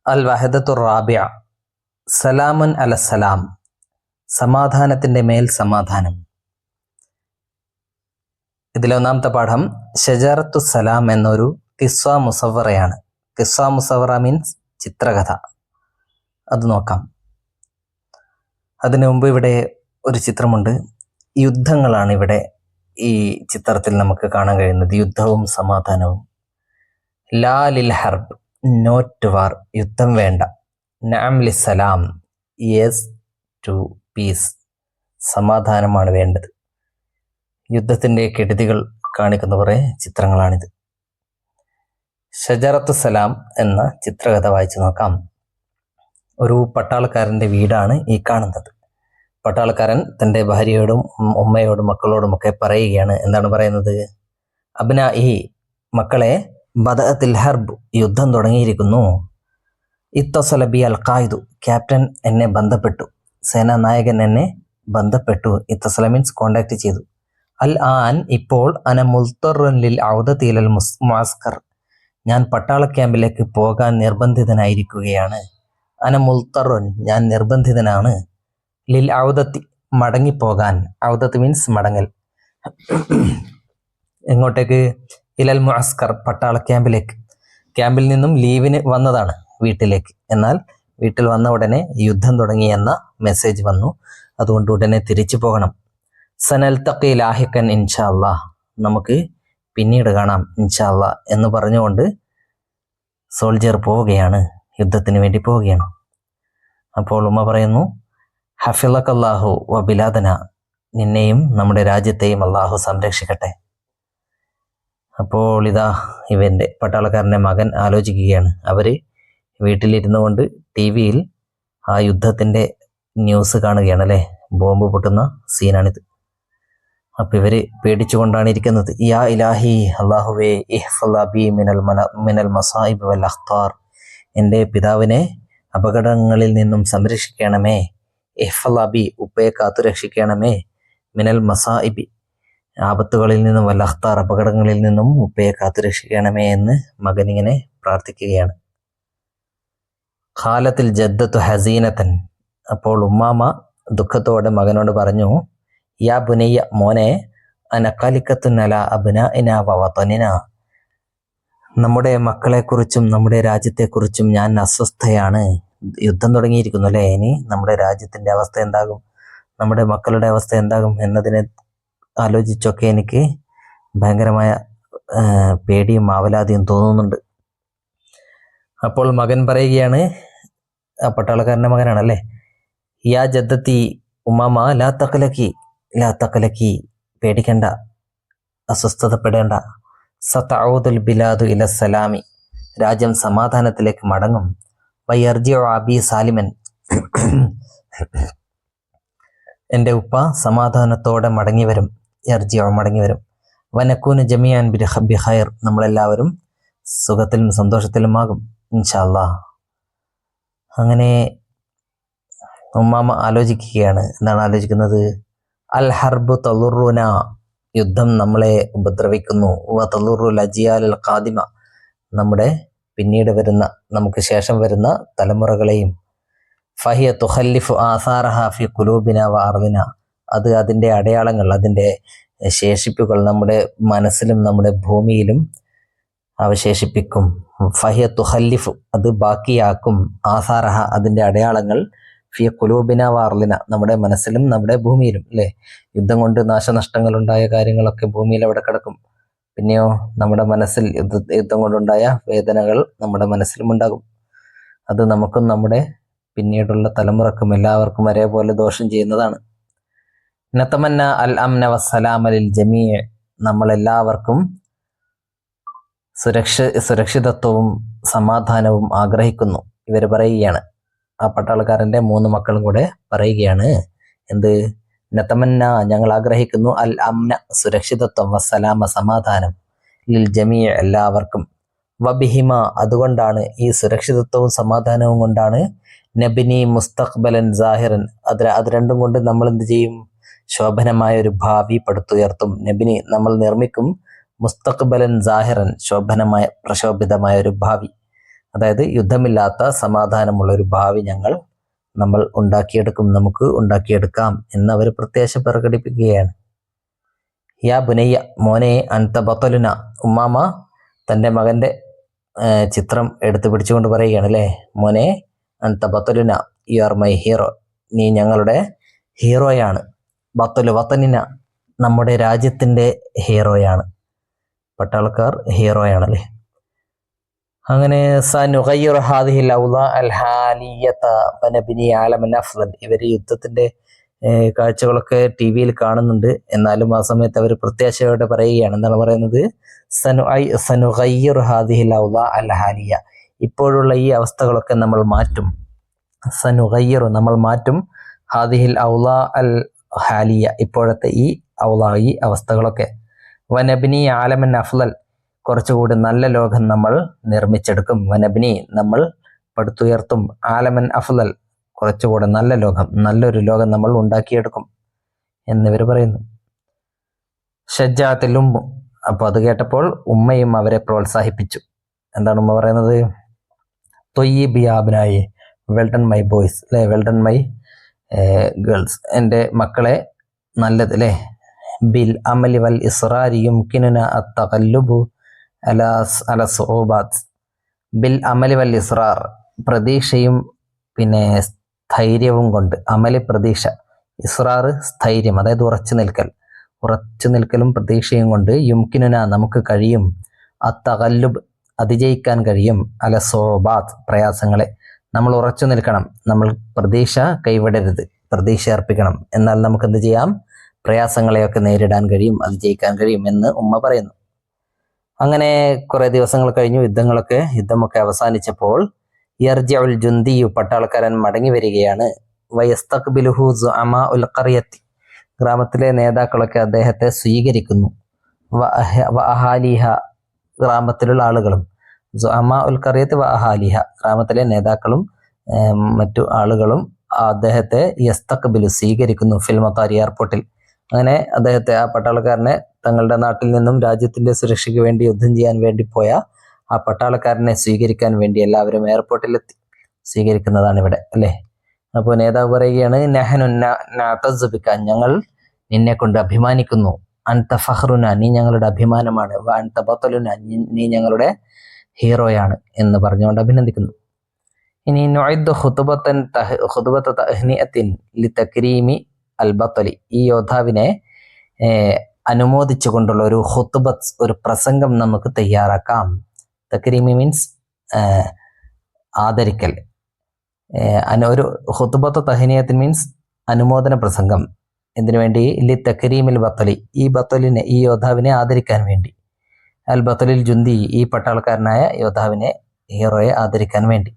അൽ വഹദത്തുർ റാബിഅ സലാമുൻ അലസ്സലാം, സമാധാനത്തിൻ്റെ മേൽ സമാധാനം. ഇതിലൊന്നാമത്തെ പാഠം ഷജറത്തു സലാം എന്നൊരു ഖിസ്സ മുസവറയാണ്. ഖിസ്സ മുസവറ മീൻസ് ചിത്രകഥ. അത് നോക്കാം. അതിനു മുമ്പ് ഇവിടെ ഒരു ചിത്രമുണ്ട്. യുദ്ധങ്ങളാണ് ഇവിടെ ഈ ചിത്രത്തിൽ നമുക്ക് കാണാൻ കഴിയുന്നത്. യുദ്ധവും സമാധാനവും. ലാ ലിൽ ഹർബ്, നോട്ട് ടു വാർ, യുദ്ധം വേണ്ട. നഅം ലിസ്സലാം, യെസ് ടു പീസ്, സമാധാനമാണ് വേണ്ടത്. യുദ്ധത്തിൻ്റെ കെടുതികൾ കാണിക്കുന്ന കുറേ ചിത്രങ്ങളാണിത്. ഷജറത്തു സലാം എന്ന ചിത്രകഥ വായിച്ചു നോക്കാം. ഒരു പട്ടാളക്കാരൻ്റെ വീടാണ് ഈ കാണുന്നത്. പട്ടാളക്കാരൻ തൻ്റെ ഭാര്യയോടും ഉമ്മയോടും മക്കളോടുമൊക്കെ പറയുകയാണ്. എന്താണ് പറയുന്നത്? അബ്നാഇ, മക്കളെ, ബദഅത്തിൽ ഹർബ്, യുദ്ധം തുടങ്ങിയിരിക്കുന്നു. ഇത്തസല ബി അൽ ഖായിദു, ക്യാപ്റ്റൻ എന്നെ ബന്ധപ്പെട്ടു, സേനാനായകൻ എന്നെ ബന്ധപ്പെട്ടു. ഇത്തസല മീൻസ് കോണ്ടാക്ട് ചെയ്തു. അൽ ആൻ, ഇപ്പോൾ, അന മുൽത്തറുൻ ലിൽ ഔദതി ഇലൽ മുഅസ്കർ, ഞാൻ പട്ടാള ക്യാമ്പിലേക്ക് പോകാൻ നിർബന്ധിതനായിരിക്കുകയാണ്. അന മുൽത്തറുൻ, ഞാൻ നിർബന്ധിതനാണ്. ലിൽ ഔദത്തി, മടങ്ങിപ്പോകാൻ. ഔദത്ത് മീൻസ് മടങ്ങൽ. എങ്ങോട്ടേക്ക്? ഇലൽ മുഅസ്കർ, പട്ടാള ക്യാമ്പിലേക്ക്. ക്യാമ്പിൽ നിന്നും ലീവിന് വന്നതാണ് വീട്ടിലേക്ക്. എന്നാൽ വീട്ടിൽ വന്ന ഉടനെ യുദ്ധം തുടങ്ങി എന്ന മെസ്സേജ് വന്നു. അതുകൊണ്ട് ഉടനെ തിരിച്ചു പോകണം. സനൽതഖി ലാഹിഖൻ ഇൻഷാ അല്ലാഹ്, നമുക്ക് പിന്നീട് കാണാം ഇൻഷാ അല്ലാഹ് എന്ന് പറഞ്ഞുകൊണ്ട് സോൾജിയർ പോവുകയാണ്, യുദ്ധത്തിന് വേണ്ടി പോവുകയാണ്. അപ്പോൾ ഉമ്മ പറയുന്നു, ഹഫിളക്കല്ലാഹു വ ബിലാദന, നിന്നെയും നമ്മുടെ രാജ്യത്തെയും അള്ളാഹു സംരക്ഷിക്കട്ടെ. അപ്പോൾ ഇതാ ഇവൻ്റെ പട്ടാളക്കാരൻ്റെ മകൻ ആലോചിക്കുകയാണ്. അവർ വീട്ടിലിരുന്നു കൊണ്ട് ടി വിയിൽ ആ യുദ്ധത്തിൻ്റെ ന്യൂസ് കാണുകയാണ് അല്ലേ. ബോംബ് പൊട്ടുന്ന സീനാണിത്. അപ്പോൾ ഇവർ പേടിച്ചുകൊണ്ടാണ് ഇരിക്കുന്നത്. യാ ഇലാഹി, അള്ളാഹുവേ, ഇഹ്ഫൽ അബി മിനൽ മസായിബ് വൽ അഖ്താർ, എൻ്റെ പിതാവിനെ അപകടങ്ങളിൽ നിന്നും സംരക്ഷിക്കണമേ. ഇഹ്ഫൽ അബി, ഉപ്പയെ കാത്തു രക്ഷിക്കണമേ. മിനൽ മസായിബി, ആപത്തുകളിൽ നിന്നും, വൽ അഖ്താർ, അപകടങ്ങളിൽ നിന്നും ഉപ്പയെ കാത്തു രക്ഷിക്കണമേ എന്ന് മകനിങ്ങനെ പ്രാർത്ഥിക്കുകയാണ്. ഖാലത്തിൽ ജദ്ദത്തു ഹസീനത്തൻ, അപ്പോൾ ഉമ്മാമ ദുഃഖത്തോടെ മകനോട് പറഞ്ഞു, യാ ബുനയ്യ, മോനെ, അനഖലിക്കത്തുൻ അലാ അബ്നാഇന വ വതനിന, നമ്മുടെ മക്കളെക്കുറിച്ചും നമ്മുടെ രാജ്യത്തെക്കുറിച്ചും ഞാൻ അസ്വസ്ഥയാണ്. യുദ്ധം തുടങ്ങിയിരിക്കുന്നു അല്ലേ. ഇനി നമ്മുടെ രാജ്യത്തിൻ്റെ അവസ്ഥ എന്താകും, നമ്മുടെ മക്കളുടെ അവസ്ഥ എന്താകും എന്നതിനെ ആലോചിച്ചൊക്കെ എനിക്ക് ഭയങ്കരമായ പേടിയും ആവലാതിയും തോന്നുന്നുണ്ട്. അപ്പോൾ മകൻ പറയുകയാണ്, ആ പട്ടാളക്കാരൻ്റെ മകനാണല്ലേ, യാ ജദ്ദത്തി, ഉമ്മാമ, ലാ തഖലക്കി, പേടിക്കണ്ട, അസ്വസ്ഥതപ്പെടേണ്ട. സതഊദുൽ ബിലാദു ഇല സലാമി, രാജ്യം സമാധാനത്തിലേക്ക് മടങ്ങും. വയർജിഉ അബി സാലിമൻ, എൻ്റെ ഉപ്പ സമാധാനത്തോടെ മടങ്ങി വരും. യർജിഉ, മടങ്ങി വരും. വനക്കൂന ജമിഅൻ ബിഖൈർ, നമ്മളെല്ലാവരും സുഖത്തിലും സന്തോഷത്തിലുമാകും ഇൻഷാ അല്ലാഹ്. അങ്ങനെ ഉമ്മാമ ആലോചിക്കുകയാണ്. എന്താണ് ആലോചിക്കുന്നത്? അൽ ഹർബു തളുറുന, യുദ്ധം നമ്മളെ ഉപദ്രവിക്കുന്നു. വ തളുറുൽ അജിയാലുൽ ഖാദിമ, നമ്മുടെ പിന്നീട് വരുന്ന, നമുക്ക് ശേഷം വരുന്ന തലമുറകളെയും. ഫഹിയ തുഖല്ലിഫു ആസാറഹ ഫി ഖുലൂബിന വ അർദിന, അത് അതിൻ്റെ അടയാളങ്ങൾ, അതിൻ്റെ ശേഷിപ്പുകൾ നമ്മുടെ മനസ്സിലും നമ്മുടെ ഭൂമിയിലും അവശേഷിപ്പിക്കും. ഫഹിയ തുഖല്ലിഫു, അത് ബാക്കിയാക്കും. ആസാറഹ, അതിൻ്റെ അടയാളങ്ങൾ. ഫി ഖുലൂബിന വ അർദിന, നമ്മുടെ മനസ്സിലും നമ്മുടെ ഭൂമിയിലും അല്ലേ. യുദ്ധം കൊണ്ട് നാശനഷ്ടങ്ങൾ ഉണ്ടായ കാര്യങ്ങളൊക്കെ ഭൂമിയിൽ അവിടെ കിടക്കും. പിന്നെയോ നമ്മുടെ മനസ്സിൽ യുദ്ധം കൊണ്ടുണ്ടായ വേദനകൾ നമ്മുടെ മനസ്സിലും ഉണ്ടാകും. അത് നമുക്കും നമ്മുടെ പിന്നീടുള്ള തലമുറക്കും എല്ലാവർക്കും ഒരേപോലെ ദോഷം ചെയ്യുന്നതാണ്. നതമന്ന അൽ അംന വസ്സലാമ ലിൽ ജമീഅ, നമ്മളെല്ലാവർക്കും സുരക്ഷിതത്വവും സമാധാനവും ആഗ്രഹിക്കുന്നു. ഇവർ പറയുകയാണ്, ആ പട്ടാളക്കാരൻ്റെ 3 മക്കളും കൂടെ പറയുകയാണ്. എന്ത്? നതമന്ന, ഞങ്ങൾ ആഗ്രഹിക്കുന്നു, അൽ അംന, സുരക്ഷിതത്വം, വസ്സലാമ, സമാധാനം, ലിൽ ജമീഅ, എല്ലാവർക്കും. വബിഹിമ, അതുകൊണ്ടാണ്, ഈ സുരക്ഷിതത്വവും സമാധാനവും കൊണ്ടാണ്, നബിനി മുസ്തഖ്ബലൻ സാഹിറൻ, അത് രണ്ടും കൊണ്ട് നമ്മൾ എന്ത് ചെയ്യും? ശോഭനമായ ഒരു ഭാവി പടുത്തുയർത്തും. നബിനി, നമ്മൾ നിർമ്മിക്കും. മുസ്തഖ്ബലൻ സാഹിറൻ, ശോഭനമായ പ്രശോഭിതമായ ഒരു ഭാവി. അതായത് യുദ്ധമില്ലാത്ത സമാധാനമുള്ള ഒരു ഭാവി നമ്മൾ നമുക്ക് ഉണ്ടാക്കിയെടുക്കാം എന്നവർ പ്രത്യാശ പ്രകടിപ്പിക്കുകയാണ്. യാ ബുനയ്യ, മോനെ അൻത ബത്തലുന, ഉമ്മാമ തൻ്റെ മകൻ്റെ ചിത്രം എടുത്തു പിടിച്ചുകൊണ്ട് പറയുകയാണ് അല്ലേ. മോനെ അൻത ബത്തലുന, യു ആർ മൈ ഹീറോ, നീ ഞങ്ങളുടെ ഹീറോയാണ്. ബത്തലു വത്തനിന, നമ്മുടെ രാജ്യത്തിൻ്റെ ഹീറോയാണ്. പട്ടാളക്കാർ ഹീറോയാണല്ലേ. അങ്ങനെ സനുഗയ്യിറു ഹാദിഹിൽ ഔളാ അൽ ഹാലിയത വനബ്നി ആലമൻ അഫ്ളൽ. ഇവർ യുദ്ധത്തിൻ്റെ കാഴ്ചകളൊക്കെ ടി വിയിൽ കാണുന്നുണ്ട്. എന്നാലും ആ സമയത്ത് അവർ പ്രത്യാശയോടെ പറയുകയാണ്. എന്താണ് പറയുന്നത്? സനുഗയ്യിറു ഹാദിഹിൽ ഔളാ അൽ ഹാലിയ, ഇപ്പോഴുള്ള ഈ അവസ്ഥകളൊക്കെ നമ്മൾ മാറ്റും. സനുഗയ്യിറു, നമ്മൾ മാറ്റും. ഹാദിഹിൽ ഔളാ അൽ ഹാലിയ, ഇപ്പോഴത്തെ ഈ അവസ്ഥകളൊക്കെ. വനബ്നി ആലമൻ അഫ്ളൽ, കുറച്ചുകൂടി നല്ല ലോകം നമ്മൾ നിർമ്മിച്ചെടുക്കും. വനബ്നി, നമ്മൾ പടുത്തുയർത്തും. ആലമൻ അഫ്ളൽ, കുറച്ചുകൂടെ നല്ല ലോകം, നല്ലൊരു ലോകം നമ്മൾ ഉണ്ടാക്കിയെടുക്കും എന്നിവർ പറയുന്നു. ഷജ്ജാത്തിൽ ഉമ്മു, അപ്പോൾ അത് കേട്ടപ്പോൾ ഉമ്മയും അവരെ പ്രോത്സാഹിപ്പിച്ചു. എന്താണ് ഉമ്മ പറയുന്നത്? തൊയ്യിബ് യാ അബ്നായി, വെൽഡൺ മൈ ബോയ്സ് അല്ലേ, വെൽഡൺ മൈ ഗേൾസ്, എൻ്റെ മക്കളെ നല്ലത് അല്ലേ. ബിൽ അമലി വൽ ഇസ്റാരി യുംകിനുന അത്തഖല്ലുബു അല സുഊബാത്ത്. ബിൽ അമലി വൽ ഇസ്റാർ, പ്രതീക്ഷയും പിന്നെ സ്ഥൈര്യവും കൊണ്ട്. അമലി പ്രതീക്ഷ, ഇസ്റാർ സ്ഥൈര്യം, അതായത് ഉറച്ചു നിൽക്കലും പ്രതീക്ഷയും കൊണ്ട്. യുംകിനുന, നമുക്ക് കഴിയും. അത്തഖല്ലുബ്, അതിജയിക്കാൻ കഴിയും. അല സുഊബാത്ത്, പ്രയാസങ്ങളെ. നമ്മൾ ഉറച്ചു നിൽക്കണം, നമ്മൾ പ്രതീക്ഷ കൈവിടരുത്, പ്രതീക്ഷ അർപ്പിക്കണം. എന്നാൽ നമുക്ക് എന്ത് ചെയ്യാം? പ്രയാസങ്ങളെയൊക്കെ നേരിടാൻ കഴിയും, അതിജയിക്കാൻ കഴിയും എന്ന് ഉമ്മ പറയുന്നു. അങ്ങനെ കുറെ ദിവസങ്ങൾ കഴിഞ്ഞു. യുദ്ധമൊക്കെ അവസാനിച്ചപ്പോൾ യർജിഉൽ ജുന്ദിയു, പട്ടാളക്കാരൻ മടങ്ങി വരികയാണ്. വയസ്തഖ്ബിലുഹു സുഅമാ ഉൽ ഖറിയത്തി, ഗ്രാമത്തിലെ നേതാക്കളൊക്കെ അദ്ദേഹത്തെ സ്വീകരിക്കുന്നു. വ അഹാലിഹ, ഗ്രാമത്തിലുള്ള ആളുകളും. സുഅമാ ഉൽ ഖറിയത്തി വ അഹാലിഹ, ഗ്രാമത്തിലെ നേതാക്കളും മറ്റു ആളുകളും അദ്ദേഹത്തെ യസ്തഖ്ബിലു, സ്വീകരിക്കുന്നു. ഫിൽ മത്താരി, എയർപോർട്ടിൽ. അങ്ങനെ അദ്ദേഹത്തെ, ആ പട്ടാളക്കാരനെ, തങ്ങളുടെ നാട്ടിൽ നിന്നും രാജ്യത്തിന്റെ സുരക്ഷയ്ക്ക് വേണ്ടി യുദ്ധം ചെയ്യാൻ വേണ്ടി പോയ ആ പട്ടാളക്കാരനെ സ്വീകരിക്കാൻ വേണ്ടി എല്ലാവരും എയർപോർട്ടിലെത്തി. സ്വീകരിക്കുന്നതാണ് ഇവിടെ അല്ലേ. അപ്പോൾ നേതാവ് പറയുകയാണ്, നഹ്നു നഅ്തസ്സു ബിക, ഞങ്ങൾ നിന്നെ കൊണ്ട് അഭിമാനിക്കുന്നു. അൻത ഫഖ്റുന, നീ ഞങ്ങളുടെ അഭിമാനമാണ്. വ അൻത ബത്തലുന, നീ ഞങ്ങളുടെ ഹീറോയാണ് എന്ന് പറഞ്ഞുകൊണ്ട് അഭിനന്ദിക്കുന്നു. ഇനി നുഇദ്ദു ഖുതുബത തഹ്നിയത്തിൻ ലിതക്രീമി അൽ ബത്തലി, ഈ യോദ്ധാവിനെ അനുമോദിച്ചുകൊണ്ടുള്ള ഒരു ഖുതുബത്ത്, ഒരു പ്രസംഗം നമുക്ക് തയ്യാറാക്കാം. തക്രീമി മീൻസ് ആദരിക്കൽ. ഒരു ഖുതുബത്ത് തഹ്നിയത്തിൻ മീൻസ് അനുമോദന പ്രസംഗം. എന്തിനു വേണ്ടി? ലി തക്രീമിൽ ബത്തലി, ഈ യോദ്ധാവിനെ ആദരിക്കാൻ വേണ്ടി. അൽ ബത്തലിൽ ജുന്തി, ഈ പട്ടാളക്കാരനായ യോദ്ധാവിനെ, ഹീറോയെ ആദരിക്കാൻ വേണ്ടി.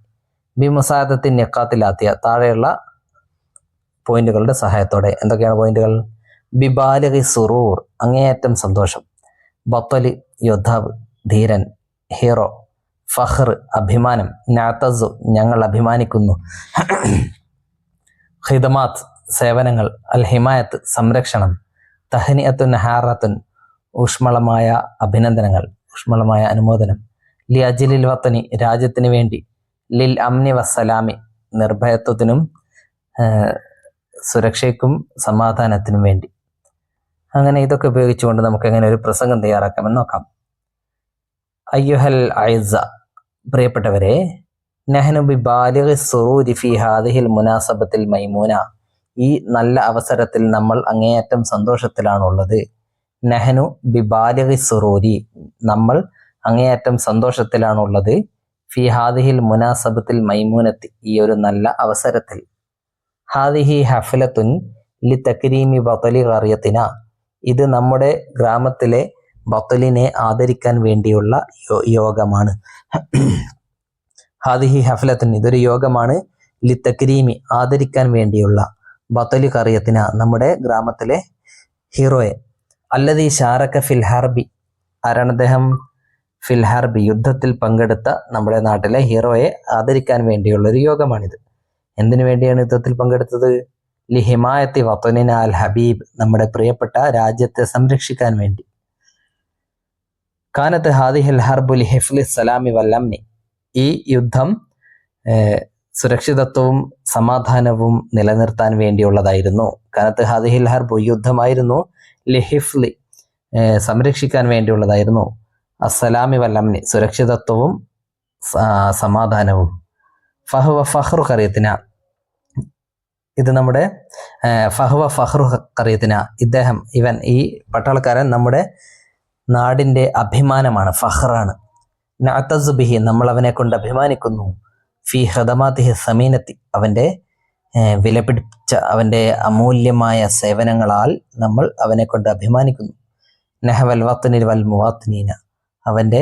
ബി മുസാദത്തിൻ നിഖാത്തിലാത്തിയ, താഴെയുള്ള പോയിന്റുകളുടെ സഹായത്തോടെ. എന്തൊക്കെയാണ് പോയിന്റുകൾ? ബിബാലിഗി സുറൂർ, അങ്ങേയറ്റം സന്തോഷം. ബത്തലി, യോദ്ധാവ്, ധീരൻ, ഹീറോ. ഫഖ്ർ, അഭിമാനം. നഅ്തസു, ഞങ്ങൾ അഭിമാനിക്കുന്നു. ഖിദമാത്ത്, സേവനങ്ങൾ. അൽ ഹിമായത്ത്, സംരക്ഷണം. തഹ്നിയത്തുൻ ഹാറത്തുൻ, ഊഷ്മളമായ അഭിനന്ദനങ്ങൾ, ഊഷ്മളമായ അനുമോദനം. ലി അജ്ലിൽ വത്തനി, രാജ്യത്തിന് വേണ്ടി. ലിൽ അംനി വസ്സലാമി, നിർഭയത്വത്തിനും സുരക്ഷയ്ക്കും സമാധാനത്തിനും വേണ്ടി. അങ്ങനെ ഇതൊക്കെ ഉപയോഗിച്ചുകൊണ്ട് നമുക്ക് എങ്ങനെ ഒരു പ്രസംഗം തയ്യാറാക്കാമെന്ന് നോക്കാം. അയ്യുഹൽ അയ്സ, പ്രിയപ്പെട്ടവരെ, നഹ്നു ബിബാലിഗി സുറൂരി ഫി ഹാദിഹിൽ മുനാസബത്തിൽ മൈമൂന, ഈ നല്ല അവസരത്തിൽ നമ്മൾ അങ്ങേയറ്റം സന്തോഷത്തിലാണുള്ളത്. നഹ്നു ബിബാലിഗി സുറൂരി, നമ്മൾ അങ്ങേയറ്റം സന്തോഷത്തിലാണുള്ളത്. ഫി ഹാദിഹിൽ മുനാസബത്തിൽ മൈമൂനത്തി, ഈ ഒരു നല്ല അവസരത്തിൽ. ഹാദിഹി ഹഫ്ലത്തുൻ ലി തക്രീമി ബത്തലി ഖറിയത്തിന, ഇത് നമ്മുടെ ഗ്രാമത്തിലെ ബത്തലിനെ ആദരിക്കാൻ വേണ്ടിയുള്ള യോഗമാണ്. ഹാദിഹി ഹഫ്ലത്തുൻ, ഇതൊരു യോഗമാണ്. ലി തക്രീമി, ആദരിക്കാൻ വേണ്ടിയുള്ള. ബത്തലി ഖറിയത്തിന, നമ്മുടെ ഗ്രാമത്തിലെ ഹീറോയെ. അല്ലദീ ഷാറക ഫിൽ ഹർബി, ആരാണ് അദ്ദേഹം? ഫിൽ ഹർബി, യുദ്ധത്തിൽ പങ്കെടുത്ത നമ്മുടെ നാട്ടിലെ ഹീറോയെ ആദരിക്കാൻ വേണ്ടിയുള്ള ഒരു യോഗമാണിത്. എന്തിനു വേണ്ടിയാണ് യുദ്ധത്തിൽ പങ്കെടുത്തത്? ലി ഹിമായത്തി വത്തനിന അൽ ഹബീബ്, നമ്മുടെ പ്രിയപ്പെട്ട രാജ്യത്തെ സംരക്ഷിക്കാൻ വേണ്ടി. കാനത്ത് ഹാദിഹിൽ ഹർബു ലി ഹിഫ്ലി സലാമി വൽ അംനി, ഈ യുദ്ധം സുരക്ഷിതത്വവും സമാധാനവും നിലനിർത്താൻ വേണ്ടിയുള്ളതായിരുന്നു. കനത്ത് ഹാദിഹിൽ ഹർബ് യുദ്ധമായിരുന്നു, ലിഹിഫ്ലി സംരക്ഷിക്കാൻ വേണ്ടിയുള്ളതായിരുന്നു, അസ്സലാമി വല്ലംനി സുരക്ഷിതത്വവും സമാധാനവും. ഫഹ്വ ഫഹ്റു ഖറിയത്തിന, ഇത് നമ്മുടെ ഫഹ്വ ഫഹ്റു ഖറിയത്തിന, ഈ പട്ടാളക്കാരൻ നമ്മുടെ നാടിൻ്റെ അഭിമാനമാണ്, ഫഹ്റാണ്. നഅതസു ബിഹി, നമ്മൾ അവനെ കൊണ്ട് അഭിമാനിക്കുന്നു. ഫി ഖദമാതിഹി സമീനത്തി, അവൻ്റെ വിലപിടിച്ച അവൻ്റെ അമൂല്യമായ സേവനങ്ങളാൽ നമ്മൾ അവനെ കൊണ്ട് അഭിമാനിക്കുന്നു. നഹവൽ വത്നിൽ വൽ മുവാത്നീന, അവൻ്റെ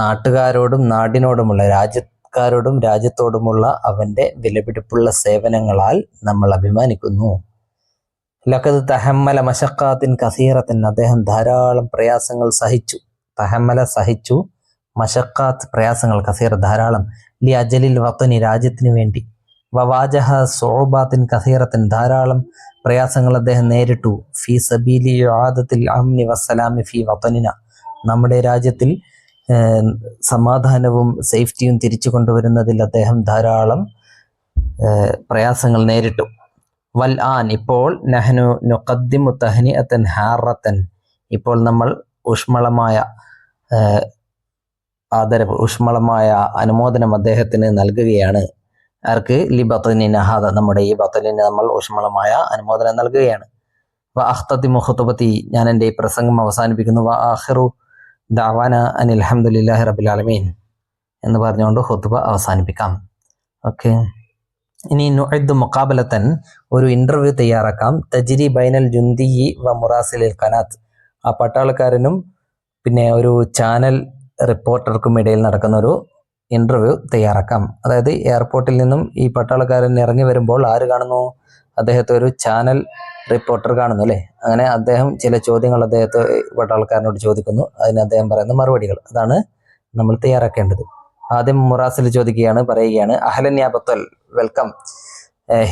നാട്ടുകാരോടും നാടിനോടുമുള്ള രാജ്യക്കാരോടും രാജ്യത്തോടുമുള്ള അവൻ്റെ വിലപിടിപ്പുള്ള സേവനങ്ങളാൽ നമ്മൾ അഭിമാനിക്കുന്നു. ലഖദ് തഹമ്മല മശഖാത്തിൻ കസീറത്തിൻ, അദ്ദേഹം ധാരാളം പ്രയാസങ്ങൾ സഹിച്ചു. തഹമ്മല സഹിച്ചു, മശഖാത്ത് പ്രയാസങ്ങൾ, കസീറ ധാരാളം, ലി അജലിൽ വത്തനി രാജ്യത്തിന് വേണ്ടി, വവാജഹ സുഉബാത്തിൻ കസീറത്തിൻ ധാരാളം പ്രയാസങ്ങൾ അദ്ദേഹം നേരിട്ടു, ഫി സബീലി ഇആദത്തിൽ അംനി വസ്സലാമി ഫി വതനിന, നമ്മുടെ രാജ്യത്തിൽ സമാധാനവും സേഫ്റ്റിയും തിരിച്ചു കൊണ്ടുവരുന്നതിൽ അദ്ദേഹം ധാരാളം പ്രയാസങ്ങൾ നേരിട്ടു. വൽ ആൻ, ഇപ്പോൾ നഹ്നു നുഖദ്ദിമു തഹ്നിഅത്തൻ ഹാറത്തൻ, ഇപ്പോൾ നമ്മൾ ഊഷ്മളമായ ആദരവ്, ഊഷ്മളമായ അനുമോദനം അദ്ദേഹത്തിന് നൽകുകയാണ്. ആർക്ക്? ലി ബത്നിന ഹാദ, നമ്മുടെ ഈ ബത്നിന് നമ്മൾ ഊഷ്മളമായ അനുമോദനം നൽകുകയാണ്. വ അഖ്തതിമു ഖുതുബതി, ഞാൻ എൻ്റെ ഈ പ്രസംഗം അവസാനിപ്പിക്കുന്നു. വ ആഖിറു ദഅവാന അനിൽ ഹംദുലില്ലാഹി റബ്ബിൽ ആലമീൻ എന്ന് പറഞ്ഞുകൊണ്ട് ഖുതുബ അവസാനിപ്പിക്കാം. ഓക്കെ, ഇനി നുഇദ്ദു മുഖാബലത്തൻ, ഒരു ഇന്റർവ്യൂ തയ്യാറാക്കാം. തജ്രി ബൈനൽ ജുന്ദി വ മുറാസിലിൽ ഖനാത്ത്, ആ പട്ടാളക്കാരനും പിന്നെ ഒരു ചാനൽ റിപ്പോർട്ടർക്കും ഇടയിൽ നടക്കുന്ന ഒരു ഇന്റർവ്യൂ തയ്യാറാക്കാം. അതായത് എയർപോർട്ടിൽ നിന്നും ഈ പട്ടാളക്കാരൻ ഇറങ്ങി വരുമ്പോൾ ആര് കാണുന്നു? അദ്ദേഹത്തെ ഒരു ചാനൽ റിപ്പോർട്ടർ കാണുന്നു അല്ലേ. അങ്ങനെ അദ്ദേഹം ചില ചോദ്യങ്ങൾ പട്ടാളക്കാരനോട് ചോദിക്കുന്നു. അതിന് അദ്ദേഹം പറയുന്ന മറുപടികൾ, അതാണ് നമ്മൾ തയ്യാറാക്കേണ്ടത്. ആദ്യം മുറാസിൽ പറയുകയാണ്, അഹ്ലൻ യാ ബത്തൽ, വെൽക്കം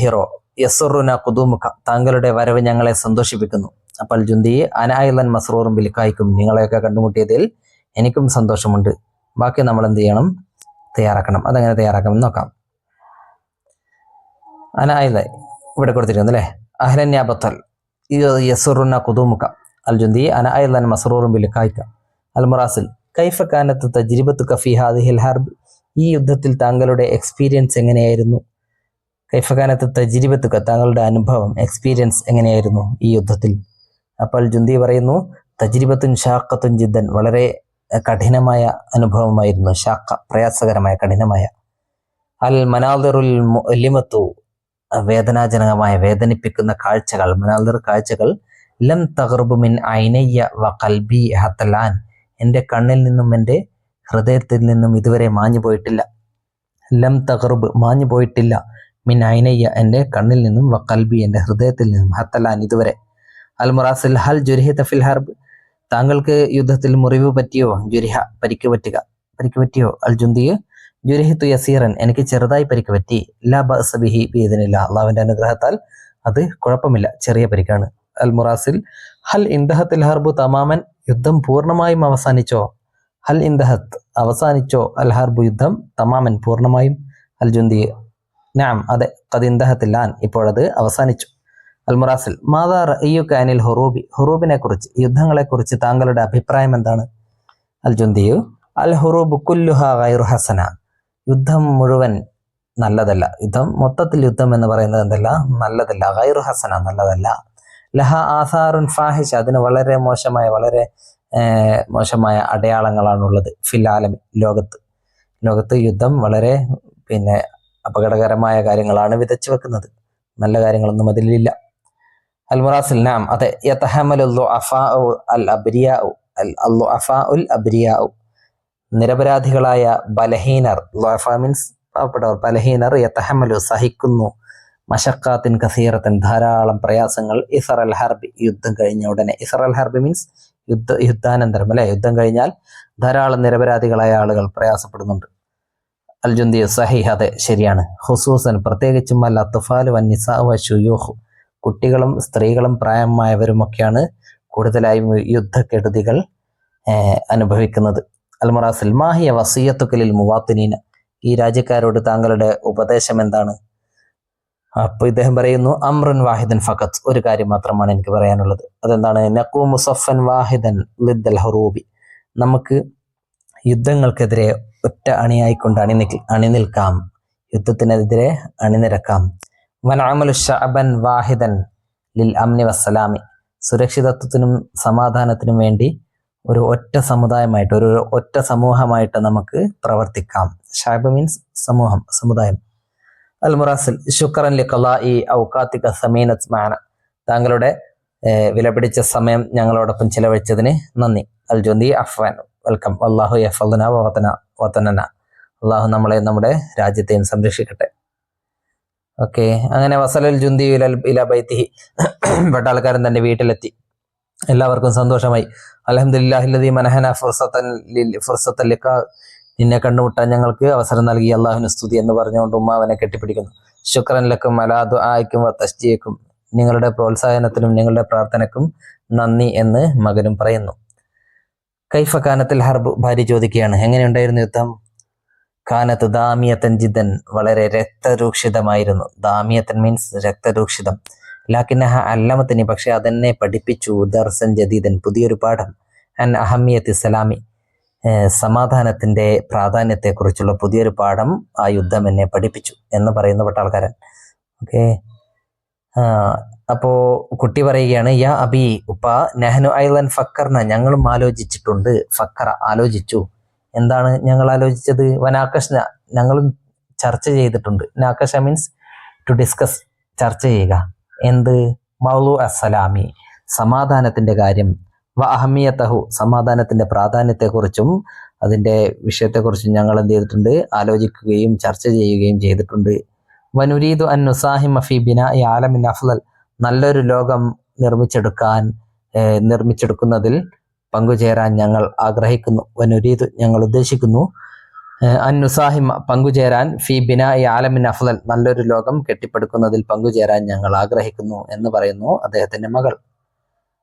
ഹീറോ, യസുറുന ഖുദൂമുക, താങ്കളുടെ വരവ് ഞങ്ങളെ സന്തോഷിപ്പിക്കുന്നു. അപ്പോൾ ജുന്ദി, അനായിലൻ മസ്റൂറും ബിലിക്കായിക്കും, നിങ്ങളെയൊക്കെ കണ്ടുമുട്ടിയതിൽ എനിക്കും സന്തോഷമുണ്ട്. ബാക്കി നമ്മൾ എന്ത് ചെയ്യണം? തയ്യാറാക്കണം. അതെങ്ങനെ തയ്യാറാക്കാമെന്ന് നോക്കാം. അനായില ഇവിടെ കൊടുത്തിരിക്കുന്നു അല്ലേ. അഹ്ലൻ യാ ബത്തൽ യസുറുന ഖുദൂമുക, അൽ ജുന്ദി അനായിലൻ മസ്റൂറും ബിലിക്കായിക. അൽ മുറാസിൽ, കൈഫ കാനത്ത് തജ്രിബത്തുക ഫി ഹാദിഹിൽ ഹർബ്, ഈ യുദ്ധത്തിൽ താങ്കളുടെ എക്സ്പീരിയൻസ് എങ്ങനെയായിരുന്നു? കൈഫ കാനത്ത് തജ്രിബത്തുക, താങ്കളുടെ അനുഭവം, എക്സ്പീരിയൻസ് എങ്ങനെയായിരുന്നു ഈ യുദ്ധത്തിൽ? അപ്പോൾ ജുന്ദി പറയുന്നു, തജ്രിബത്തുൻ ഷാഖത്തുൻ ജിദ്ദൻ, വളരെ കഠിനമായ അനുഭവമായിരുന്നു. ഷാഖ, പ്രയാസകരമായ, കഠിനമായ. അൽ മനാദിറുൽ മുഅ്ലിമത്തു, വേദനാജനകമായ, വേദനിപ്പിക്കുന്ന കാഴ്ചകൾ. മനാദിർ, കാഴ്ചകൾ. ലം തഗ്റുബു മിൻ ഐനയ്യ വ ഖൽബി ഹത്തലാൻ, എൻ്റെ കണ്ണിൽ നിന്നും എൻ്റെ ഹൃദയത്തിൽ നിന്നും ഇതുവരെ മാഞ്ഞു പോയിട്ടില്ല. ലം തഗ്റുബ്, മാഞ്ഞു പോയിട്ടില്ല, മിൻ ഐനയ്യ, എൻ്റെ കണ്ണിൽ നിന്നും, വ ഖൽബി, എൻ്റെ ഹൃദയത്തിൽ നിന്നും, ഹത്തലാൻ, ഇതുവരെ. അൽ മുറാസിൽ, ഹൽ ജുരിഹിത ഫിൽ ഹർബ്, താങ്കൾക്ക് യുദ്ധത്തിൽ മുറിവ് പറ്റിയോ? ജുരിഹ, പരിക്ക് പറ്റിയോ? അൽ ജുന്ദി, ജുരിഹിത്തു യസീറൻ, എനിക്ക് ചെറുതായി പരിക്ക് പറ്റി. ലാ ബഅസ ബിഹി ബിഇദ്നില്ലാ, അള്ളാഹുവിൻ്റെ അനുഗ്രഹത്താൽ അത് കുഴപ്പമില്ല, ചെറിയ പരിക്കാണ്. അൽ മുറാസിൽ, ഹൽ ഇൻതഹത്തിൽ ഹർബു തമാമൻ, യുദ്ധം പൂർണ്ണമായും അവസാനിച്ചോ? ഹൽ ഇൻതഹത്ത്, അവസാനിച്ചോ? അൽ ഹർബു, യുദ്ധം, തമാമൻ, പൂർണ്ണമായും. അൽ ജുന്ദി, നഅം, അതെ, ഖദ് ഇൻതഹത്തില്ലാൻ, ഇപ്പോഴത് അവസാനിച്ചു. അൽ മുറാസിൽ, മാദാ റഅയ്യുക അനിൽ ഹുറൂബി, ഹുറൂബിനെ കുറിച്ച്, യുദ്ധങ്ങളെ കുറിച്ച് താങ്കളുടെ അഭിപ്രായം എന്താണ്? അൽ ജുന്ദി, അൽ ഹുറൂബ് കുല്ലുഹാ ഗൈറു ഹസന, യുദ്ധം മുഴുവൻ നല്ലതല്ല. യുദ്ധം മൊത്തത്തിൽ, യുദ്ധം എന്ന് പറയുന്നത് എന്തല്ല? നല്ലതല്ല. ഗൈറു ഹസന, നല്ലതല്ല. ലഹ ആസാറുൻ ഫാഹിഷ, അതിന് വളരെ മോശമായ അടയാളങ്ങളാണുള്ളത്. ഫിൽ ആലമി, ലോകത്ത് യുദ്ധം വളരെ അപകടകരമായ കാര്യങ്ങളാണ് വിതച്ചു വെക്കുന്നത്. നല്ല കാര്യങ്ങളൊന്നും അതിലില്ല. അൽ മുറാസിൽ, നാം, അതെ, യതഹമലു ദുഅഫാഉ അൽ അബ്രിയാഉ, അൽ അബ്രിയാഉ, നിരപരാധികളായ ബലഹീനർ, ദുഅഫ മീൻസ് പാവപ്പെട്ടവർ, ബലഹീനർ, യതഹമലു, സഹിക്കുന്നു, മശഖാത്തിൻ കസീറത്തൻ, ധാരാളം പ്രയാസങ്ങൾ, ഇസർ അൽ ഹർബി, യുദ്ധം കഴിഞ്ഞ ഉടനെ. ഇസർ അൽ ഹർബി മീൻസ് യുദ്ധാനന്തരം അല്ലെ. യുദ്ധം കഴിഞ്ഞാൽ ധാരാളം നിരപരാധികളായ ആളുകൾ പ്രയാസപ്പെടുന്നുണ്ട്. അൽ ജുന്ദി, സഹീഹ്, അതെ, ശരിയാണ്. ഖുസൂസൻ, പ്രത്യേകിച്ചും അൽ അത്ഫാലു വൻ നിസാ വ ശുയൂഖ്, കുട്ടികളും സ്ത്രീകളും പ്രായമായവരുമൊക്കെയാണ് കൂടുതലായും യുദ്ധക്കെടുതികൾ അനുഭവിക്കുന്നത്. അൽമുറാസിൽ മാഹിയ വസിയത്തുക്കലിൽ മുവാത്തിനീന, ഈ രാജ്യക്കാരോട് താങ്കളുടെ ഉപദേശം എന്താണ്? അപ്പോൾ ഇദ്ദേഹം പറയുന്നു, അമ്രുൻ വാഹിദൻ ഫഖത്ത്, ഒരു കാര്യം മാത്രമാണ് എനിക്ക് പറയാനുള്ളത്. അതെന്താണ്? നഖൂ മുസഫൻ വാഹിദൻ ലിദ്ദൽ ഹുറൂബി, നമുക്ക് യുദ്ധങ്ങൾക്കെതിരെ ഒറ്റ അണിയായിക്കൊണ്ട് അണിനിൽക്കാം, യുദ്ധത്തിനെതിരെ അണിനിരക്കാം. വനഅമലു ശഅബൻ വാഹിദൻ ലിൽ അംനി വസ്സലാമി, സുരക്ഷിതത്വത്തിനും സമാധാനത്തിനും വേണ്ടി ഒരു ഒറ്റ സമുദായമായിട്ട്, ഒരു ഒറ്റ സമൂഹമായിട്ട് നമുക്ക് പ്രവർത്തിക്കാം. ഷഅബ് മീൻസ് സമൂഹം, സമുദായം. അൽമുറാസിൽ ശുക്രൻ ലിഖലാഇ ഔഖാതിക സമീനത് മഅന, താങ്കളുടെ വിലപിടിച്ച സമയം ഞങ്ങളോടൊപ്പം ചിലവഴിച്ചതിന് നന്ദി. അൽ ജുന്ദി അഫ്വാൻ, വെൽക്കം. വല്ലാഹു യഹ്ഫദുനാ വതനന, അള്ളാഹു നമ്മളെ നമ്മുടെ രാജ്യത്തെയും സംരക്ഷിക്കട്ടെ. ഓക്കെ, അങ്ങനെ വസലൽ ജുന്ദി ഇല ബൈത്തിഹി, പട്ടാൾക്കാരൻ തന്റെ വീട്ടിലെത്തി. എല്ലാവർക്കും സന്തോഷമായി. അൽഹംദുലില്ലാഹില്ലദീ മനഹന ഫുർസത്തൻ ലിഖാ, നിന്നെ കണ്ടുമുട്ടാൻ ഞങ്ങൾക്ക് അവസരം നൽകി അള്ളാഹുവിന് സ്തുതി എന്ന് പറഞ്ഞുകൊണ്ട് ഉമ്മ അവനെ കെട്ടിപ്പിടിക്കുന്നു. ശുക്രൻ ലക്കും അലാ ദുആഇക്കും വതസ്ജീക്കും, നിങ്ങളുടെ പ്രോത്സാഹനത്തിനും നിങ്ങളുടെ പ്രാർത്ഥനയ്ക്കും നന്ദി എന്ന് മകനും പറയുന്നു. കൈഫ കാനത്തിൽ ഹർബ്, ഭാര്യ ചോദിക്കുകയാണ്, എങ്ങനെയുണ്ടായിരുന്നു യുദ്ധം? കാനത്ത് ദാമിയത്തൻ ജിദ്ദൻ, വളരെ രക്തരൂക്ഷിതമായിരുന്നു. ദാമിയത്തൻ മീൻസ് രക്തരൂക്ഷിതം. ലാക്കിന്നഹ അല്ലമത്തിന്, പക്ഷെ അതെന്നെ പഠിപ്പിച്ചു. ദർസൻ ജദീദൻ, പുതിയൊരു പാഠം. അൻ അഹമ്മിയത്തി സലാമി, സമാധാനത്തിന്റെ പ്രാധാന്യത്തെക്കുറിച്ചുള്ള പുതിയൊരു പാഠം ആ യുദ്ധം എന്നെ പഠിപ്പിച്ചു എന്ന് പറയുന്ന പട്ടാൾക്കാരൻ. ഓക്കെ, അപ്പോ കുട്ടി പറയുകയാണ്, യാ അബി, ഉപ്പ, നഹ്നു ഐലൻ ഫക്കർന, ഞങ്ങളും ആലോചിച്ചിട്ടുണ്ട്. ഫക്കറ, ആലോചിച്ചു. എന്താണ് ഞങ്ങൾ ആലോചിച്ചത്? വനാകഷ്ന, ഞങ്ങളും ചർച്ച ചെയ്തിട്ടുണ്ട്. നാകഷ മീൻസ് ടു ഡിസ്കസ്, ചർച്ച ചെയ്യുക. എന്ത്? മൗലു അസ്സലാമി, സമാധാനത്തിന്റെ കാര്യം. വ അഹമിയത്തഹു, സമാധാനത്തിന്റെ പ്രാധാന്യത്തെക്കുറിച്ചും അതിന്റെ വിഷയത്തെക്കുറിച്ചും ഞങ്ങൾ എന്ത് ചെയ്തിട്ടുണ്ട്? ആലോചിക്കുകയും ചർച്ച ചെയ്യുകയും ചെയ്തിട്ടുണ്ട്. വനുരീദു അൻ നുസാഹിമ ഫി ബിനാഇ ആലമിൻ അഫ്ളൽ, നല്ലൊരു ലോകം നിർമ്മിച്ചെടുക്കുന്നതിൽ പങ്കുചേരാൻ ഞങ്ങൾ ആഗ്രഹിക്കുന്നു. വനുരീദു, ഞങ്ങൾ ഉദ്ദേശിക്കുന്നു. അൻ നുസാഹിമ, പങ്കുചേരാൻ. ഫി ബിനാഇ ആലമിൻ അഫ്ളൽ, നല്ലൊരു ലോകം കെട്ടിപ്പടുക്കുന്നതിൽ പങ്കുചേരാൻ ഞങ്ങൾ ആഗ്രഹിക്കുന്നു എന്ന് പറയുന്നു അദ്ദേഹത്തിന്റെ മകൾ.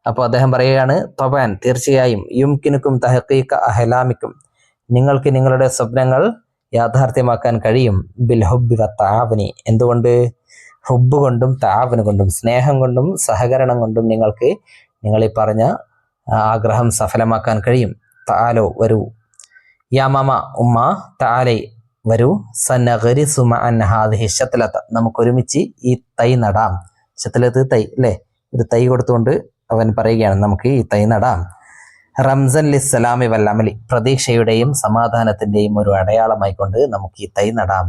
അപ്പോൾ അദ്ദേഹം പറയുകയാണ്, തൊബാൻ, തീർച്ചയായും. യുംകിനുക്കും തഹഖീഖ അഹ്ലാമിക്കും, നിങ്ങൾക്ക് നിങ്ങളുടെ സ്വപ്നങ്ങൾ യാഥാർത്ഥ്യമാക്കാൻ കഴിയും. ബിൽ ഹുബ്ബി വ തആവുനി, എന്തുകൊണ്ട്? ഹുബ്ബ് കൊണ്ടും തആവുന് കൊണ്ടും, സ്നേഹം കൊണ്ടും സഹകരണം കൊണ്ടും നിങ്ങൾക്ക് നിങ്ങൾ ഈ പറഞ്ഞ ആഗ്രഹം സഫലമാക്കാൻ കഴിയും. തആലോ, വരൂ. യാ മാമ, ഉമ്മ. തആലൈ, വരൂ. സനഗ്രിസു മഅൻ ഹാദിഹി ശത്ലത, നമുക്കൊരുമിച്ച് ഈ തൈ നടാം. ശത്ലത്ത് തൈ അല്ലേ? ഒരു തൈ കൊടുത്തുകൊണ്ട് അവൻ പറയുകയാണ്, നമുക്ക് ഈ തൈ നടാം. റംസൻ ലിസ്സലാമി വൽ അമലി, പ്രതീക്ഷയുടെയും സമാധാനത്തിന്റെയും ഒരു അടയാളമായിക്കൊണ്ട് നമുക്ക് ഈ തൈ നടാം.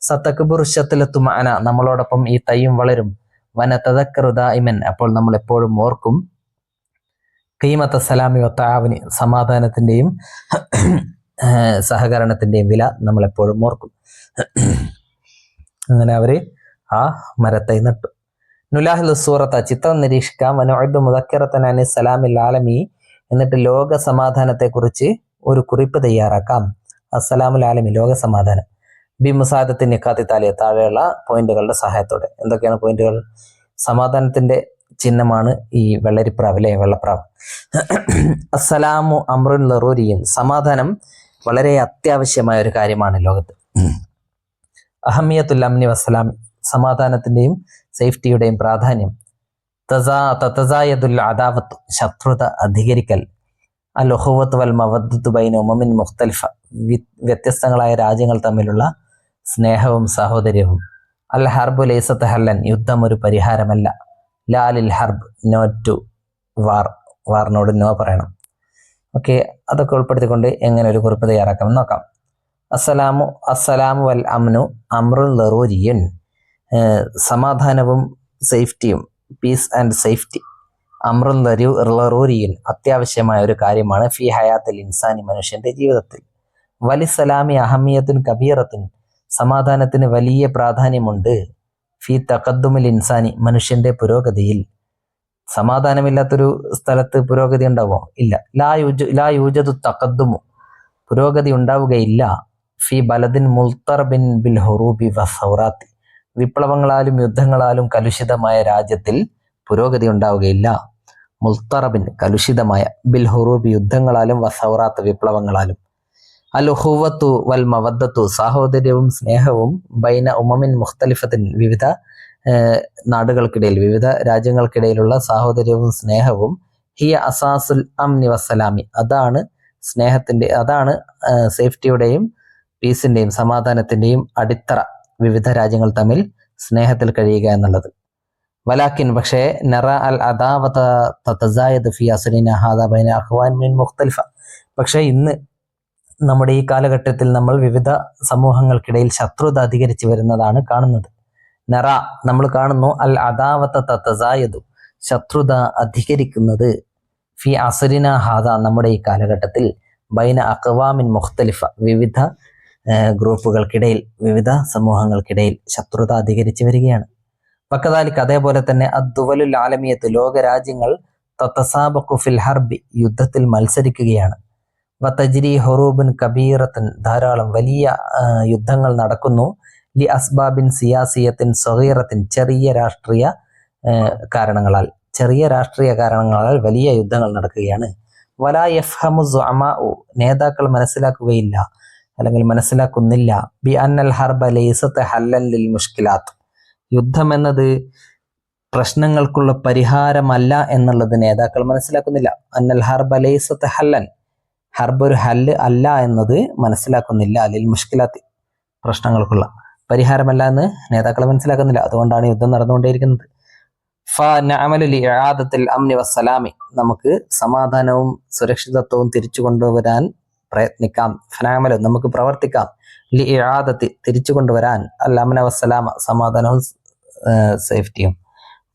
സതക്ബുർ ശത്ലത്തു മഅന, നമ്മളോടൊപ്പം ഈ തൈയും വളരും. വനതദക്കറു ദായിമൻ, അപ്പോൾ നമ്മൾ എപ്പോഴും ഓർക്കും. ഖീമത്ത സലാമി വ തആവുനി, സമാധാനത്തിന്റെയും സഹകരണത്തിന്റെയും വില നമ്മൾ എപ്പോഴും ഓർക്കും. അങ്ങനെ അവര് ആ മരത്തൈ നട്ടു. നുലാഹിൽ സൂറത്ത, ചിത്രം നിരീക്ഷിക്കാം. വനുഅദ്ദു മുദക്കറത്തൻ അനി സലാമിൽ ആലമി, എന്നിട്ട് ലോക സമാധാനത്തെക്കുറിച്ച് ഒരു കുറിപ്പ് തയ്യാറാക്കാം. അസ്സലാമുൽ ആലമി, ലോക സമാധാനം. ബി മുസാദത്തിൻ നിക്കാത്തി താലിയ, താഴെയുള്ള പോയിന്റുകളുടെ സഹായത്തോടെ. എന്തൊക്കെയാണ് പോയിന്റുകൾ? സമാധാനത്തിന്റെ ചിഹ്നമാണ് ഈ വെള്ളരിപ്രാവ് അല്ലെ, വെള്ളപ്രാവ്. അസ്സലാമു അമ്രുൻ ലറൂരിയൻ, സമാധാനം വളരെ അത്യാവശ്യമായ ഒരു കാര്യമാണ് ലോകത്ത്. അഹമിയത്തുൽ അംനി വസ്സലാമി, സമാധാനത്തിന്റെയും സേഫ്റ്റിയുടെയും പ്രാധാന്യം. തതസായദുൽ അദാവത്ത്, ശത്രുത അധികരിക്കൽ. അൽ ഉഖുവത്ത് വൽ മവദ്ദത്തു ബൈന ഉമമിൻ മുഖ്തലിഫ, വ്യത്യസ്തങ്ങളായ രാജ്യങ്ങൾ തമ്മിലുള്ള സ്നേഹവും സാഹോദര്യവും. അൽ ഹർബു ലൈസത്ത് ഹല്ലൻ, യുദ്ധം ഒരു പരിഹാരമല്ല. ലാ ലിൽ ഹർബ്, നോ ടു വാർ, വാറിനോട് നോ പറയണം. ഓക്കെ, അതൊക്കെ ഉൾപ്പെടുത്തിക്കൊണ്ട് എങ്ങനെ ഒരു കുറിപ്പ് തയ്യാറാക്കാമെന്ന് നോക്കാം. അസ്സലാമു വൽ അംനു അമ്രുൻ ലറൂരിയൻ, സമാധാനവും സേഫ്റ്റിയും, പീസ് ആൻഡ് സേഫ്റ്റി. അമ്രുൻ ലറൂരിയൻ, അത്യാവശ്യമായ ഒരു കാര്യമാണ്. ഫി ഹയാത്തിൽ ഇൻസാനി, മനുഷ്യന്റെ ജീവിതത്തിൽ. വലിസലാമി അഹമിയത്തുൻ കബീറത്തുൻ, സമാധാനത്തിന് വലിയ പ്രാധാന്യമുണ്ട്. ഫി തഖദ്ദുമിൽ ഇൻസാനി, മനുഷ്യന്റെ പുരോഗതിയിൽ. സമാധാനമില്ലാത്തൊരു സ്ഥലത്ത് പുരോഗതി ഉണ്ടാവുമോ? ഇല്ല. ലാ യൂജദു തഖദ്ദുമു, പുരോഗതി ഉണ്ടാവുകയില്ല. ഫി ബലദിൻ മുൽത്തറബിൻ ബിൽ ഹുറൂബി വസൗറാത്തി, വിപ്ലവങ്ങളാലും യുദ്ധങ്ങളാലും കലുഷിതമായ രാജ്യത്തിൽ പുരോഗതി ഉണ്ടാവുകയില്ല. മുൽത്തറബിൻ, കലുഷിതമായ. ബിൽ ഹുറൂബി, യുദ്ധങ്ങളാലും. വസൗറാത്ത്, വിപ്ലവങ്ങളാലും. അൽ ഉഖുവത്തു വൽ മവദ്ദത്തു, സാഹോദര്യവും സ്നേഹവും ബൈന ഉമമിൻ മുഖ്തലിഫത്തിൻ, വിവിധ നാടുകൾക്കിടയിൽ, വിവിധ രാജ്യങ്ങൾക്കിടയിലുള്ള സാഹോദര്യവും സ്നേഹവും ഹിയ അസാസുൽ അംനി വസ്സലാമി, അതാണ് സ്നേഹത്തിന്റെ, അതാണ് സേഫ്റ്റിയുടെയും പീസിന്റെയും സമാധാനത്തിന്റെയും അടിത്തറ, വിവിധ രാജ്യങ്ങൾ തമ്മിൽ സ്നേഹത്തിൽ കഴിയുക എന്നുള്ളത്. വലാക്കിൻ, പക്ഷേ നറ അൽ അദാവത തതസായദ് ഫി അസ്രിന ഹാദാ ബൈന അഖ്വാൻ മിൻ മുഖ്തലിഫ, പക്ഷേ ഇന്ന് നമ്മുടെ ഈ കാലഘട്ടത്തിൽ നമ്മൾ വിവിധ സമൂഹങ്ങൾക്കിടയിൽ ശത്രുത അധികരിച്ചു വരുന്നതാണ് കാണുന്നത്. നറ, നമ്മൾ കാണുന്നു, അൽ അദാവത തതസായദു, ശത്രുത അധികരിക്കുന്നത്, ഫി അസ്രിന ഹാദ, നമ്മുടെ ഈ കാലഘട്ടത്തിൽ, ബൈന അഖ്വാമിൻ മുഖ്തലിഫ, വിവിധ ഗ്രൂപ്പുകൾക്കിടയിൽ, വിവിധ സമൂഹങ്ങൾക്കിടയിൽ ശത്രുത അധികരിച്ചു വരികയാണ്. വക്കദാലിക്, അതേപോലെ തന്നെ, അദ്ദുവലുൽ ആലമിയത്ത്, ലോകരാജ്യങ്ങൾ, തതസാബഖു ഫിൽ ഹർബി, യുദ്ധത്തിൽ മത്സരിക്കുകയാണ്. വതജ്രി ഹുറൂബുൻ കബീറത്തുൻ, ധാരാളം വലിയ യുദ്ധങ്ങൾ നടക്കുന്നു. ലി അസ്ബാബിൻ സിയാസിയത്തിൻ സഗീറത്തിൻ, ചെറിയ രാഷ്ട്രീയ കാരണങ്ങളാൽ വലിയ യുദ്ധങ്ങൾ നടക്കുകയാണ്. വലാ യഫ്ഹമു സുഅമാഉ, നേതാക്കൾ മനസ്സിലാക്കുകയില്ല, അല്ലെങ്കിൽ മനസ്സിലാക്കുന്നില്ല, ബി അന്നൽ ഹർബ ലൈസത്ത് ഹല്ലൻ ലിൽ മുഷ്കിലാത്ത്, യുദ്ധം എന്നത് പ്രശ്നങ്ങൾക്കുള്ള പരിഹാരമല്ല എന്നുള്ളത് നേതാക്കൾ മനസ്സിലാക്കുന്നില്ല. അന്നൽ ഹർബ ലൈസത്ത് ഹല്ലൻ, ഹർബ് ഒരു ഹല്ല് അല്ല എന്നത് മനസ്സിലാക്കുന്നില്ല. ലിൽ മുഷ്കിലാത്ത്, പ്രശ്നങ്ങൾക്കുള്ള പരിഹാരമല്ല എന്ന് നേതാക്കൾ മനസ്സിലാക്കുന്നില്ല. അതുകൊണ്ടാണ് യുദ്ധം നടന്നുകൊണ്ടേയിരിക്കുന്നത്. ഫനഅമലു ലിഇആദത്തിൽ അംനി വസ്സലാമി, നമുക്ക് സമാധാനവും സുരക്ഷിതത്വവും തിരിച്ചു കൊണ്ടുവരാൻ പ്രയത്നിക്കാം. ഫനഅമലു, നമുക്ക് പ്രവർത്തിക്കാം. ലിഇആദത്തി, തിരിച്ചു കൊണ്ടുവരാൻ, അൽ അംന വസ്സലാമ, സമാധാനവും സേഫ്റ്റിയും.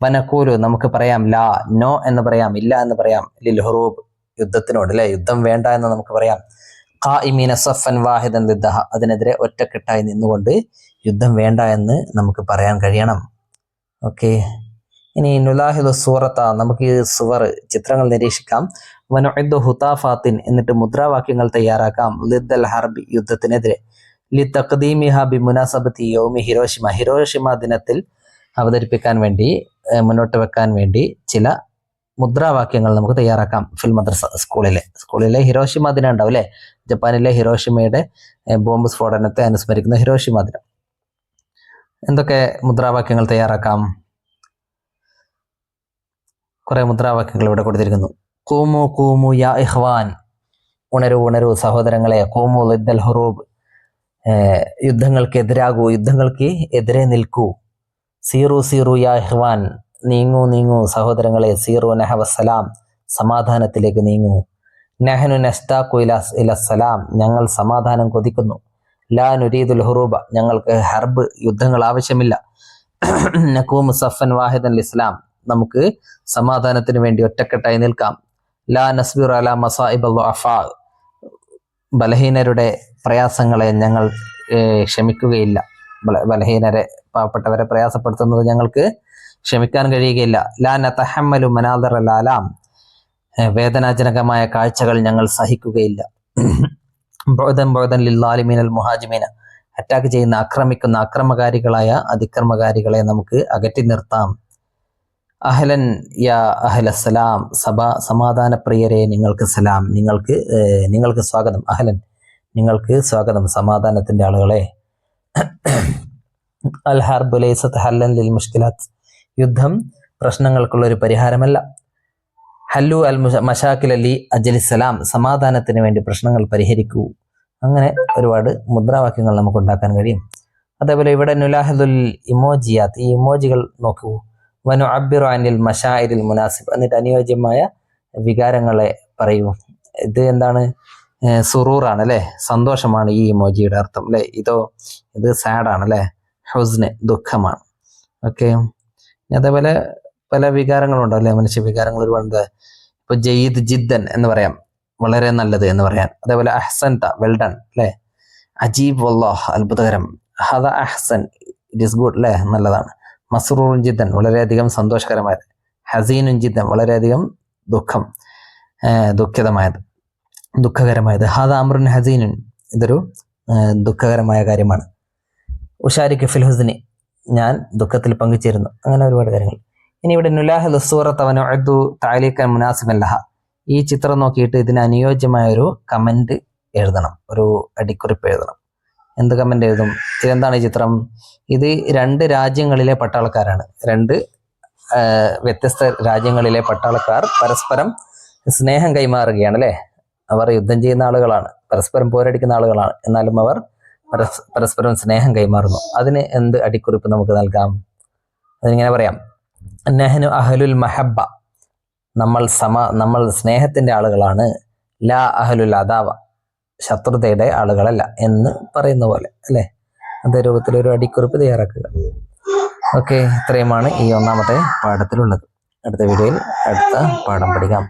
വനഖൂലു, നമുക്ക് പറയാം, ലാ, നോ എന്ന് പറയാം, ഇല്ല എന്ന് പറയാം, ലിൽ ഹുറൂബ്, യുദ്ധത്തിനോട്, അല്ലെ, യുദ്ധം വേണ്ട എന്ന് നമുക്ക് പറയാം. ഖായിമീന സഫൻ വാഹിദൻ ലിദ്ദഹ, അതിനെതിരെ ഒറ്റക്കെട്ടായി നിന്നുകൊണ്ട് യുദ്ധം വേണ്ട എന്ന് നമുക്ക് പറയാൻ കഴിയണം. ഓക്കെ, ഇനി നുലാഹിദു സൂറത്ത, നമുക്ക് ഈ സുവർ, ചിത്രങ്ങൾ നിരീക്ഷിക്കാം. വനുഇദ്ദു ഹുതാഫാത്തിൻ, എന്നിട്ട് മുദ്രാവാക്യങ്ങൾ തയ്യാറാക്കാം. ലിദ്ദൽ ഹർബി, യുദ്ധത്തിനെതിരെ. ലി തഖ്ദീമിഹ ബി മുനാസബത്തി യൗമി ഹിരോഷിമ, ഹിരോഷിമ ദിനത്തിൽ അവതരിപ്പിക്കാൻ വേണ്ടി, മുന്നോട്ട് വെക്കാൻ വേണ്ടി ചില മുദ്രാവാക്യങ്ങൾ നമുക്ക് തയ്യാറാക്കാം. ഫിൽ മദ്രസ, സ്കൂളിലെ ഹിരോഷിമ ദിനം ഉണ്ടാവും, അല്ലെ, ജപ്പാനിലെ ഹിരോഷിമയുടെ ബോംബ് സ്ഫോടനത്തെ അനുസ്മരിക്കുന്ന ഹിരോഷിമ ദിനം. എന്തൊക്കെ മുദ്രാവാക്യങ്ങൾ തയ്യാറാക്കാം? കുറെ മുദ്രാവാക്യങ്ങൾ ഇവിടെ കൊടുത്തിരിക്കുന്നു. ഖൂമു ഖൂമു യാ ഇഖ്വാൻ, ഉണരൂ ഉണരൂ സഹോദരങ്ങളെ. ഖൂമു ലിദ്ദൽ ഹുറൂബ്, യുദ്ധങ്ങൾക്ക് എതിരാകൂ, യുദ്ധങ്ങൾക്ക് എതിരെ നിൽക്കൂ. സീറു സീറു യാ ഇഖ്വാൻ, നീങ്ങൂ നീങ്ങൂ സഹോദരങ്ങളെ. സീറു നഹവസ്സലാം, സമാധാനത്തിലേക്ക് നീങ്ങൂ. നഹ്നു നസ്താഖു ഇലസ്സലാം, ഞങ്ങൾ സമാധാനം കൊതിക്കുന്നു. ലാ നുരീദുൽ ഹുറൂബ, ഞങ്ങൾക്ക് ഹർബ്, യുദ്ധങ്ങൾ ആവശ്യമില്ല. നഖൂമു സഫൻ വാഹിദൻ ഇസ്ലാം, നമുക്ക് സമാധാനത്തിന് വേണ്ടി ഒറ്റക്കെട്ടായി നിൽക്കാം. ലാ നസ്ബിർ അലാ മസാഇബ് അഫാ, ബലഹീനരുടെ പ്രയാസങ്ങളെ ഞങ്ങൾ ക്ഷമിക്കുകയില്ല. ബലഹീനരെ, പാവപ്പെട്ടവരെ പ്രയാസപ്പെടുത്തുന്നത് ഞങ്ങൾക്ക് ക്ഷമിക്കാൻ കഴിയുകയില്ല. ലാ നതഹമ്മലു മനാദിർ അലാലാം, വേദനാജനകമായ കാഴ്ചകൾ ഞങ്ങൾ സഹിക്കുകയില്ല. ബുഅദൻ ലില്ലാലിമീനൽ മുഹാജിമീന, അറ്റാക്ക് ചെയ്യുന്ന, ആക്രമിക്കുന്ന അക്രമകാരികളായ അതിക്രമകാരികളെ നമുക്ക് അകറ്റി നിർത്താം. അഹ്ലൻ യാ അഹ്ലസ്സലാം, സമാധാനപ്രിയരെ നിങ്ങൾക്ക് സലാം, നിങ്ങൾക്ക് സ്വാഗതം. അഹ്ലൻ, നിങ്ങൾക്ക് സ്വാഗതം, സമാധാനത്തിന്റെ ആളുകളെ. അൽ ഹർബു ലൈസത്ത് ഹല്ലൻ ലിൽ മുഷ്കിലാത്ത്, യുദ്ധം പ്രശ്നങ്ങൾക്കുള്ള ഒരു പരിഹാരമല്ല. ഹല്ലു അൽ മശാക്കിൽ അലി അജലിസലാം, സമാധാനത്തിന് വേണ്ടി പ്രശ്നങ്ങൾ പരിഹരിക്കൂ. അങ്ങനെ ഒരുപാട് മുദ്രാവാക്യങ്ങൾ നമുക്ക് ഉണ്ടാക്കാൻ കഴിയും. അതേപോലെ ഇവിടെ നുലാഹിദുൽ ഇമോജിയാത്ത്, ഈ ഇമോജികൾ നോക്കൂ. വനു അബ്ബിറു അനിൽ മശാഇരിൽ മുനാസിബ്, എന്നിട്ട് അനുയോജ്യമായ വികാരങ്ങളെ പറയൂ. ഇത് എന്താണ്? സുറൂറാണ്, അല്ലെ, സന്തോഷമാണ് ഈ ഇമോജിയുടെ അർത്ഥം, അല്ലെ. ഇത് സാഡാണ്, അല്ലെ, ഹുസ്ന്, ദുഃഖമാണ്. ഓക്കെ, അതേപോലെ പല വികാരങ്ങളുണ്ടോ, അല്ലെ, മനുഷ്യ വികാരങ്ങൾ ഒരുപാട്. ഇപ്പൊ ജയ്യിദ് ജിദ്ദൻ എന്ന് പറയാം, വളരെ നല്ലത് എന്ന് പറയാൻ. അതേപോലെ അഹ്സൻത, വെൽ ഡൺ, അല്ലെ. Ajeeb വല്ലാഹ്, അത്ഭുതകരം. ഹദ Ahsan, it is good, അല്ലെ, നല്ലതാണ്. മസ്റൂറുൻ ജിദ്ദൻ, വളരെയധികം സന്തോഷകരമായത്. ഹസീനുൻ ജിദ്ദൻ, വളരെയധികം ദുഃഖകരമായത്. ഹാദ അമ്രുൻ ഹസീനുൻ, ഇതൊരു ദുഃഖകരമായ കാര്യമാണ്. ഉഷാരിക്ക് ഫിൽ ഹുസ്നി, ഞാൻ ദുഃഖത്തിൽ പങ്കുചേരുന്നു. അങ്ങനെ ഒരുപാട് കാര്യങ്ങൾ. ഇനി ഇവിടെ നുലാഹിദു സൂറത്ത് വനുഇദ്ദു തഅലീഖൻ മുനാസിബൻ ലഹ, ഈ ചിത്രം നോക്കിയിട്ട് ഇതിന് അനുയോജ്യമായ ഒരു കമന്റ് എഴുതണം, ഒരു അടിക്കുറിപ്പ് എഴുതണം. എന്ത് കമൻ്റ് എഴുതും? ഇതെന്താണ് ഈ ചിത്രം? ഇത് 2 രാജ്യങ്ങളിലെ പട്ടാളക്കാരാണ്. 2 വ്യത്യസ്ത രാജ്യങ്ങളിലെ പട്ടാളക്കാർ പരസ്പരം സ്നേഹം കൈമാറുകയാണ് അല്ലേ. അവർ യുദ്ധം ചെയ്യുന്ന ആളുകളാണ്, പരസ്പരം പോരടിക്കുന്ന ആളുകളാണ്, എന്നാലും അവർ പരസ്പരം സ്നേഹം കൈമാറുന്നു. അതിന് എന്ത് അടിക്കുറിപ്പ് നമുക്ക് നൽകാം? അതിങ്ങനെ പറയാം: നഹ്നു അഹ്ലുൽ മഹബ്ബ, നമ്മൾ സ്നേഹത്തിന്റെ ആളുകളാണ്. ലാ അഹ്ലുൽ അദാവ, ശത്രുതയുടെ ആളുകളല്ല എന്ന് പറയുന്ന പോലെ അല്ലേ. അതേ രൂപത്തിലൊരു അടിക്കുറിപ്പ് തയ്യാറാക്കുക. ഓക്കെ, ഇത്രയുമാണ് ഈ 1ാമത്തെ പാഠത്തിലുള്ളത്. അടുത്ത വീഡിയോയിൽ അടുത്ത പാഠം പഠിക്കാം.